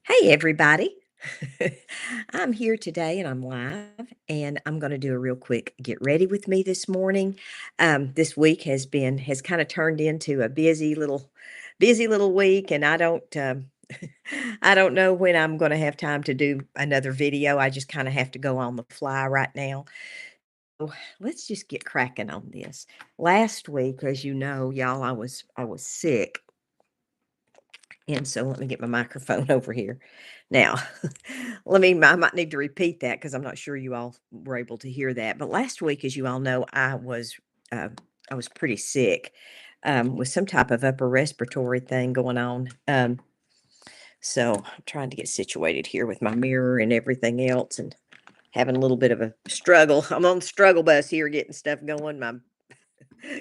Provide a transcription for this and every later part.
Hey, everybody. I'm here today and I'm live, and I'm going to do a real quick get ready with me this morning. This week has kind of turned into a busy little week, and I don't know when I'm going to have time to do another video. I just kind of have to go on the fly right now. So let's just get cracking on this. Last week, as you know, y'all, I was sick. And so let me get my microphone over here. Now, I might need to repeat that because I'm not sure you all were able to hear that. But last week, as you all know, uh, I was pretty sick with some type of upper respiratory thing going on. So I'm trying to get situated here with my mirror and everything else and having a little bit of a struggle. I'm on the struggle bus here getting stuff going. My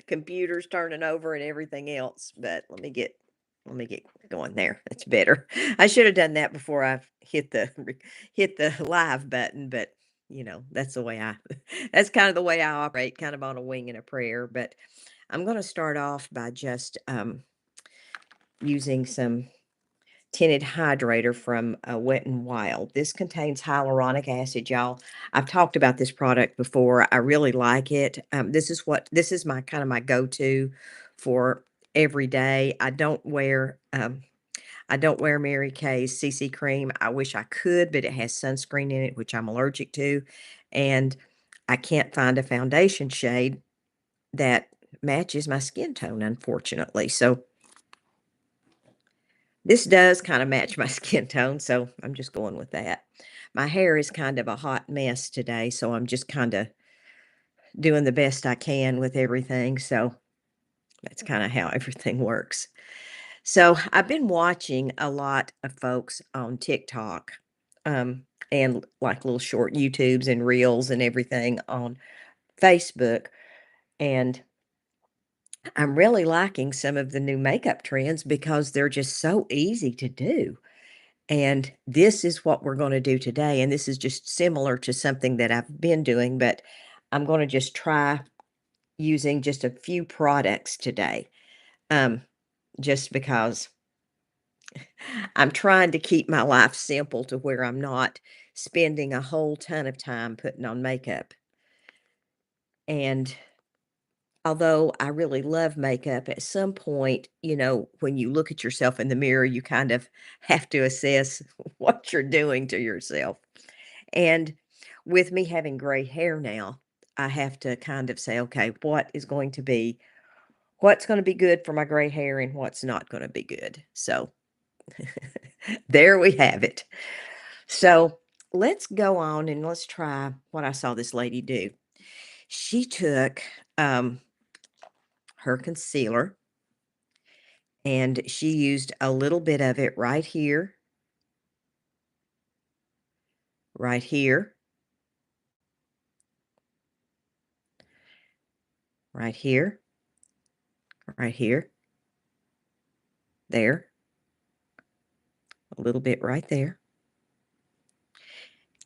computer's turning over and everything else. But let me get going there. That's better. I should have done that before I hit the live button, but that's the way I that's kind of the way I operate, kind of on a wing and a prayer. But I'm going to start off by just using some tinted hydrator from Wet and Wild. This contains hyaluronic acid, y'all. I've talked about this product before. I really like it. This is my kind of my go-to for every day. I don't wear Mary Kay's CC cream. I wish I could, but it has sunscreen in it, which I'm allergic to, and I can't find a foundation shade that matches my skin tone, unfortunately. So this does kind of match my skin tone, so I'm just going with that. My hair is kind of a hot mess today, so I'm just kind of doing the best I can with everything. So that's kind of how everything works. So I've been watching a lot of folks on TikTok, and like little short YouTubes and reels and everything on Facebook. And I'm really liking some of the new makeup trends because they're just so easy to do. And this is what we're going to do today. And this is just similar to something that I've been doing, but I'm going to just try using just a few products today. Um, just because I'm trying to keep my life simple to where I'm not spending a whole ton of time putting on makeup. And although I really love makeup, at some point, when you look at yourself in the mirror, you kind of have to assess what you're doing to yourself. And with me having gray hair now, I have to kind of say, okay, what's going to be good for my gray hair and what's not going to be good. So there we have it. So let's go on and let's try what I saw this lady do. She took um, her concealer and she used a little bit of it right here, right here, right here, there, a little bit right there.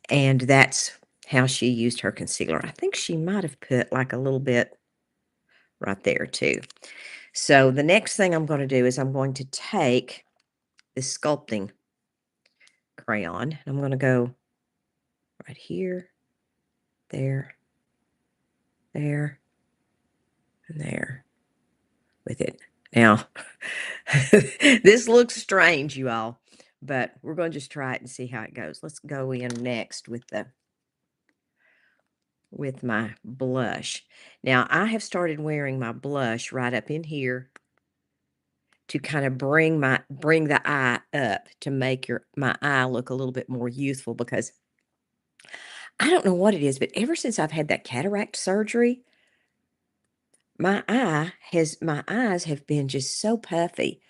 And that's how she used her concealer. I think she might have put like a little bit right there too. So the next thing I'm going to do is I'm going to take this sculpting crayon. I'm going to go right here, there, there, and there with it. Now, this looks strange, you all, but we're going to just try it and see how it goes. Let's go in next with my blush. Now, I have started wearing my blush right up in here to kind of bring the eye up to make my eye look a little bit more youthful, because I don't know what it is, but ever since I've had that cataract surgery, my eyes have been just so puffy.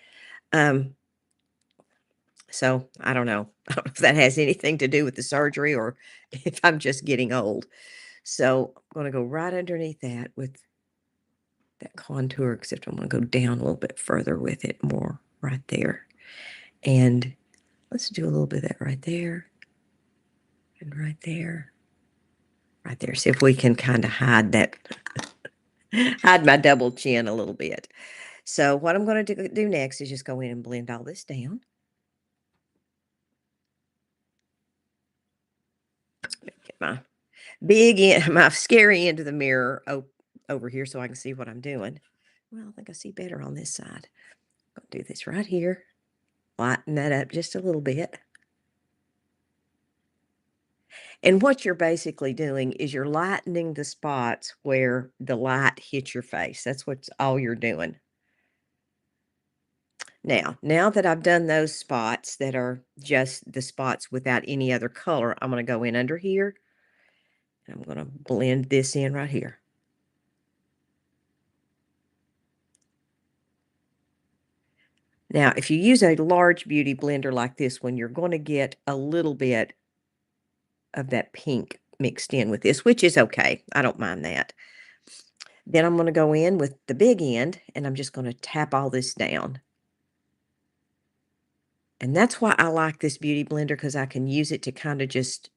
Um, so I don't know. I don't know if that has anything to do with the surgery or if I'm just getting old. So I'm going to go right underneath that with that contour, except I'm going to go down a little bit further with it, more right there. And let's do a little bit of that right there and right there, right there. See if we can kind of hide my double chin a little bit. So what I'm going to do next is just go in and blend all this down. my my scary end of the mirror over here so I can see what I'm doing. Well, I think I see better on this side. I'll do this right here. Lighten that up just a little bit. And what you're basically doing is you're lightening the spots where the light hits your face. That's what's all you're doing. Now that I've done those spots that are just the spots without any other color, I'm going to go in under here. And I'm going to blend this in right here. Now, if you use a large beauty blender like this one, you're going to get a little bit of that pink mixed in with this, which is okay. I don't mind that. Then I'm going to go in with the big end, and I'm just going to tap all this down. And that's why I like this beauty blender, because I can use it to kind of just,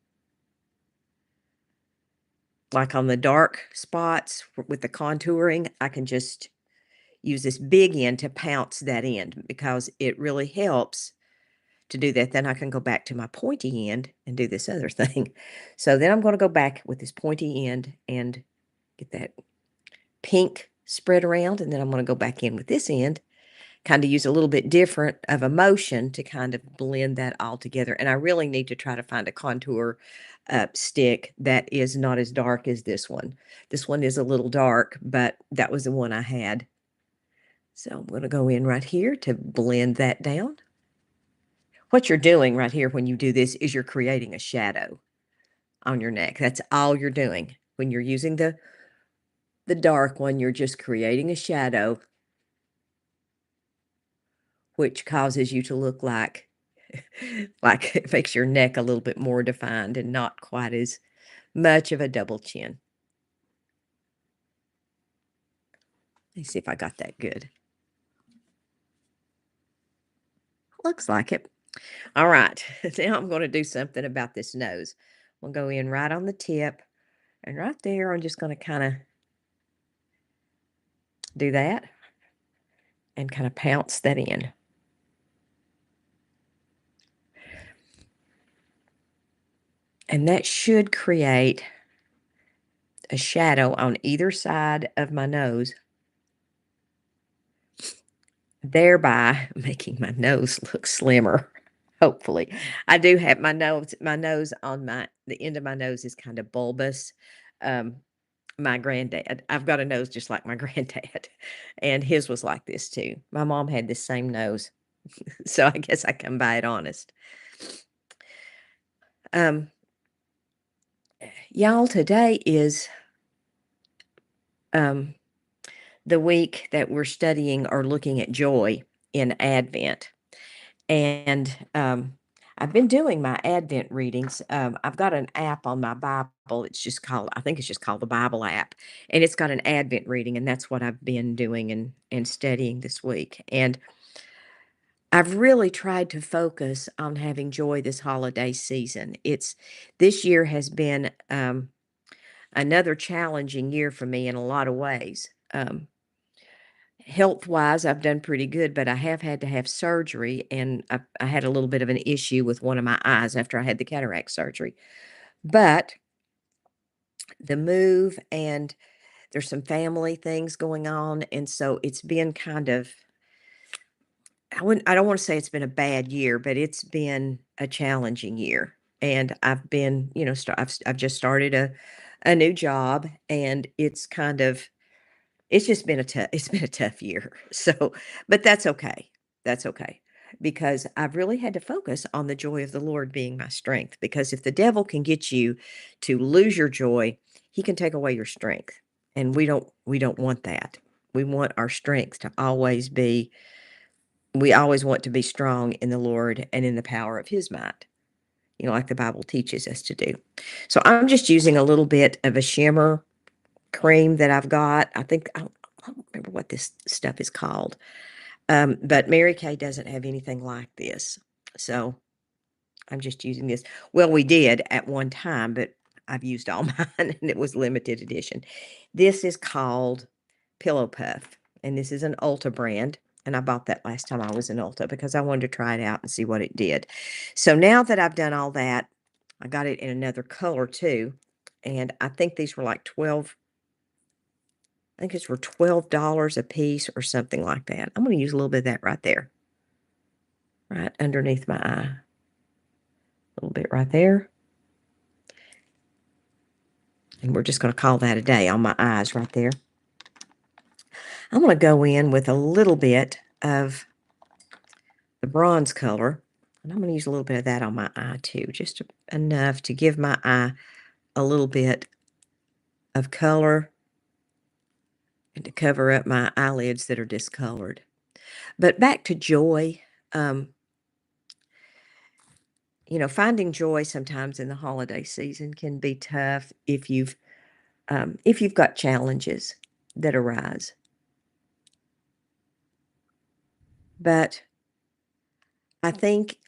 like on the dark spots with the contouring, I can just use this big end to pounce that in, because it really helps to do that. Then I can go back to my pointy end and do this other thing. So then I'm going to go back with this pointy end and get that pink spread around, and then I'm going to go back in with this end, kind of use a little bit different of a motion to kind of blend that all together. And I really need to try to find a contour stick that is not as dark as this one. This one is a little dark, but that was the one I had. So I'm going to go in right here to blend that down. What you're doing right here when you do this is you're creating a shadow on your neck. That's all you're doing. When you're using the dark one, you're just creating a shadow, which causes you to look like it makes your neck a little bit more defined and not quite as much of a double chin. Let me see if I got that good. Looks like it. All right, now I'm going to do something about this nose. We'll go in right on the tip, and right there, I'm just going to kind of do that and kind of pounce that in. And that should create a shadow on either side of my nose, thereby making my nose look slimmer. Hopefully. I do have my nose on the end of my nose is kind of bulbous. My granddad, I've got a nose just like my granddad, and his was like this too. My mom had this same nose, so I guess I come by it honest. Y'all, today is the week that we're studying or looking at joy in Advent. And I've been doing my Advent readings. I've got an app on my Bible. I think it's just called the Bible app. And it's got an Advent reading, and that's what I've been doing and studying this week. And I've really tried to focus on having joy this holiday season. This year has been another challenging year for me in a lot of ways. Health-wise, I've done pretty good, but I have had to have surgery, and I had a little bit of an issue with one of my eyes after I had the cataract surgery. But the move, and there's some family things going on, and so it's been kind of, I don't wanna say it's been a bad year, but it's been a challenging year. And I've been, I've just started a new job, and it's just been a tough year. So, but that's okay. That's okay. Because I've really had to focus on the joy of the Lord being my strength. Because if the devil can get you to lose your joy, he can take away your strength. And we don't want that. We want our strength to always be we always want to be strong in the Lord and in the power of his might, like the Bible teaches us to do. So I'm just using a little bit of a shimmer cream that I've got. I don't remember what this stuff is called. But Mary Kay doesn't have anything like this. So I'm just using this. Well, we did at one time, but I've used all mine, and it was limited edition. This is called Pillow Puff, and this is an Ulta brand. And I bought that last time I was in Ulta because I wanted to try it out and see what it did. So now that I've done all that, I got it in another color too. and I think these were like 12 I think it's for $12 a piece or something like that. I'm gonna use a little bit of that right there, right underneath my eye. A little bit right there, and we're just gonna call that a day on my eyes right there. I'm gonna go in with a little bit of the bronze color, and I'm gonna use a little bit of that on my eye too, just enough to give my eye a little bit of color and to cover up my eyelids that are discolored. But back to joy, um, finding joy sometimes in the holiday season can be tough if you've got challenges that arise. But I think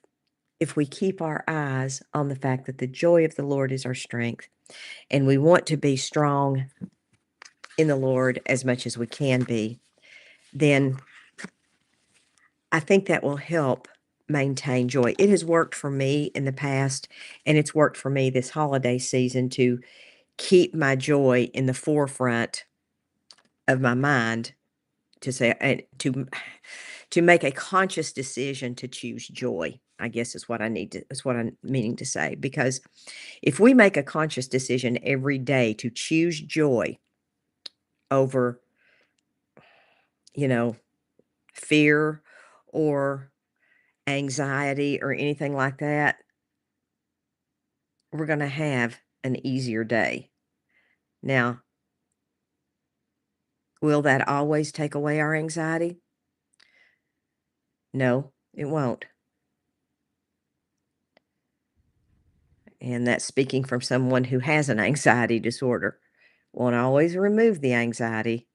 if we keep our eyes on the fact that the joy of the Lord is our strength, and we want to be strong in the Lord as much as we can be, then I think that will help maintain joy. It has worked for me in the past, and it's worked for me this holiday season to keep my joy in the forefront of my mind to say and to make a conscious decision to choose joy. I guess is what I'm meaning to say, because if we make a conscious decision every day to choose joy over, you know, fear or anxiety or anything like that, we're going to have an easier day. Now, will that always take away our anxiety? No, it won't. And that's speaking from someone who has an anxiety disorder. Won't always remove the anxiety,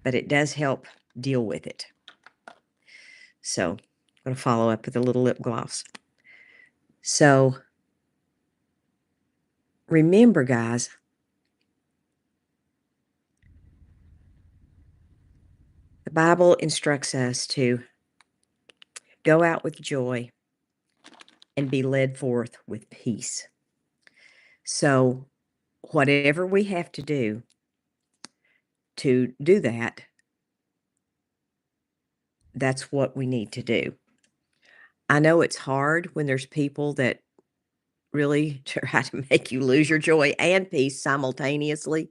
but it does help deal with it. So, I'm going to follow up with a little lip gloss. So, remember, guys, the Bible instructs us to go out with joy and be led forth with peace. So, whatever we have to do that, that's what we need to do. I know it's hard when there's people that really try to make you lose your joy and peace simultaneously,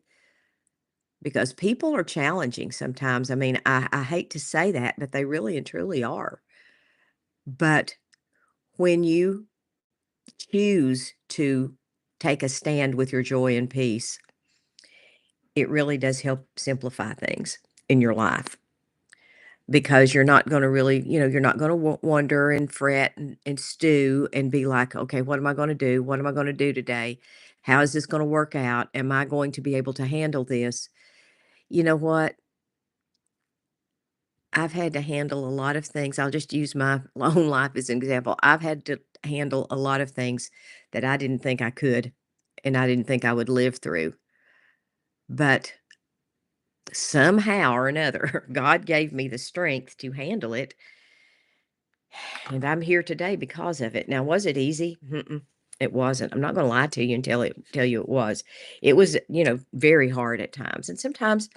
because people are challenging sometimes. I mean, I hate to say that, but they really and truly are. But when you choose to take a stand with your joy and peace, it really does help simplify things in your life, because you're not going to really, you're not going to wonder and fret and stew and be like, okay, what am I going to do? What am I going to do today? How is this going to work out? Am I going to be able to handle this? You know what? I've had to handle a lot of things. I'll just use my own life as an example. I've had to handle a lot of things that I didn't think I could and I didn't think I would live through. But somehow or another, God gave me the strength to handle it. And I'm here today because of it. Now, was it easy? Mm-mm, it wasn't. I'm not going to lie to you and tell you it was. It was, very hard at times. And sometimes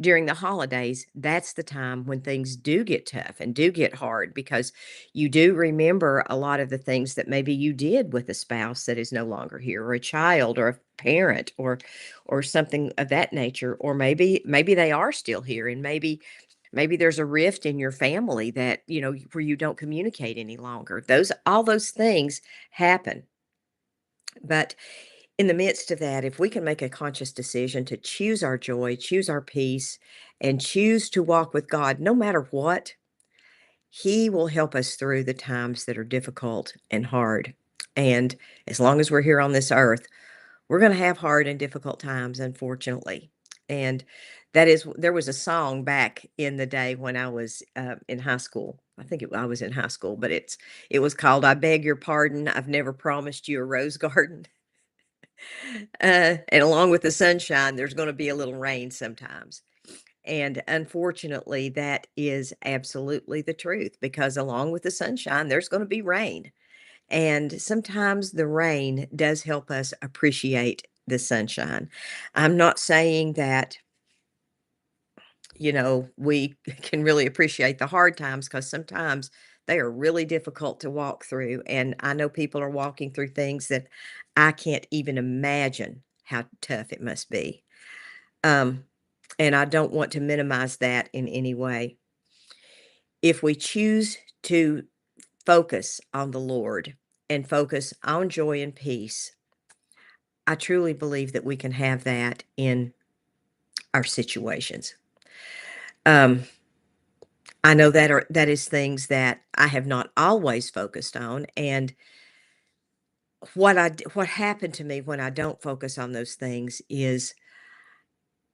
during the holidays, that's the time when things do get tough and do get hard, because you do remember a lot of the things that maybe you did with a spouse that is no longer here, or a child or a parent or something of that nature, or maybe they are still here, and maybe there's a rift in your family that, where you don't communicate any longer. All those things happen. But in the midst of that, if we can make a conscious decision to choose our joy, choose our peace, and choose to walk with God, no matter what, He will help us through the times that are difficult and hard. And as long as we're here on this earth, we're going to have hard and difficult times, unfortunately. And there was a song back in the day when I was in high school. I was in high school, but it was called "I Beg Your Pardon, I've Never Promised You a Rose Garden." And along with the sunshine, there's going to be a little rain sometimes. And unfortunately, that is absolutely the truth, because along with the sunshine, there's going to be rain. And sometimes the rain does help us appreciate the sunshine. I'm not saying that, we can really appreciate the hard times because sometimes they are really difficult to walk through. And I know people are walking through things that I can't even imagine how tough it must be. Um, and I don't want to minimize that in any way. If we choose to focus on the Lord and focus on joy and peace, I truly believe that we can have that in our situations. Um, I know that is things that I have not always focused on, and what happened to me when I don't focus on those things is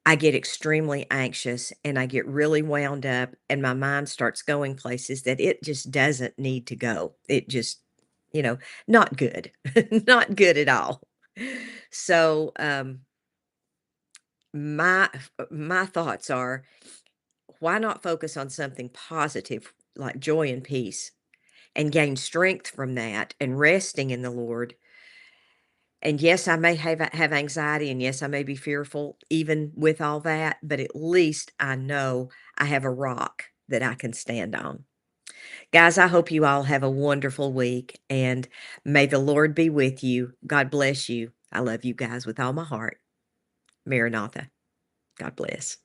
I get extremely anxious and I get really wound up and my mind starts going places that it just doesn't need to go. It just, you know, not good. Not good at all. So, my thoughts are, why not focus on something positive like joy and peace and gain strength from that and resting in the Lord. And yes, I may have anxiety, and yes, I may be fearful even with all that, but at least I know I have a rock that I can stand on. Guys, I hope you all have a wonderful week, and may the Lord be with you. God bless you. I love you guys with all my heart. Maranatha. God bless.